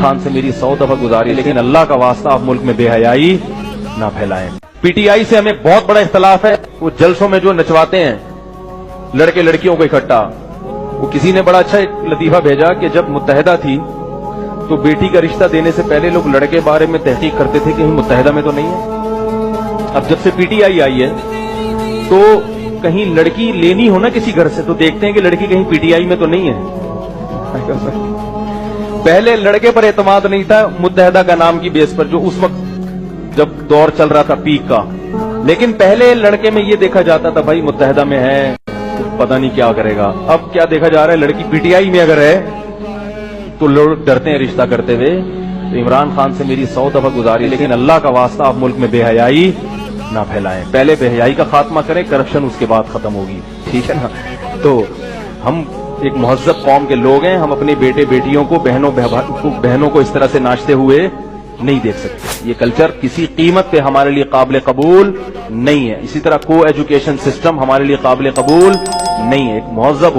खान से मेरी 100 दफा गुजारी, लेकिन अल्लाह का वास्ता आप मुल्क में बेहयाई ना फैलाएं। पीटीआई से हमें बहुत बड़ा इख्तलाफ है। वो जलसों में जो नचवाते हैं लड़के लड़कियों को इकट्ठा, वो किसी ने बड़ा अच्छा एक लतीफा भेजा कि जब मुत्तहिदा थी तो बेटी का रिश्ता देने से पहले लोग लड़के के बारे में तहकीक करते थे कि कहीं मुत्तहिदा में तो नहीं है। अब जब से पीटीआई आई है तो कहीं लड़की लेनी हो ना किसी घर से तो देखते हैं कि लड़की कहीं पीटीआई में तो नहीं है। पहले लड़के पर एतमाद नहीं था मुत्तहिदा का नाम की बेस पर, जो उस वक्त जब दौर चल रहा था पीक का, लेकिन पहले लड़के में ये देखा जाता था भाई मुत्तहिदा में है तो पता नहीं क्या करेगा। अब क्या देखा जा रहा है, लड़की पीटीआई में अगर है तो लोग डरते हैं रिश्ता करते हुए। तो इमरान खान से मेरी 100 दफा गुजारी, लेकिन अल्लाह का वास्ता आप मुल्क में बेहयाई ना फैलाएं। पहले बेहयाई का खात्मा करें, करप्शन उसके बाद खत्म होगी, ठीक है ना। तो हम एक मुहज्जब कौम के लोग हैं, हम अपने बेटे बेटियों को बहनों को इस तरह से नाचते हुए नहीं देख सकते। ये कल्चर किसी कीमत पे हमारे लिए काबिल कबूल नहीं है। इसी तरह को एजुकेशन सिस्टम हमारे लिए काबिल कबूल नहीं है। एक मुहज्जब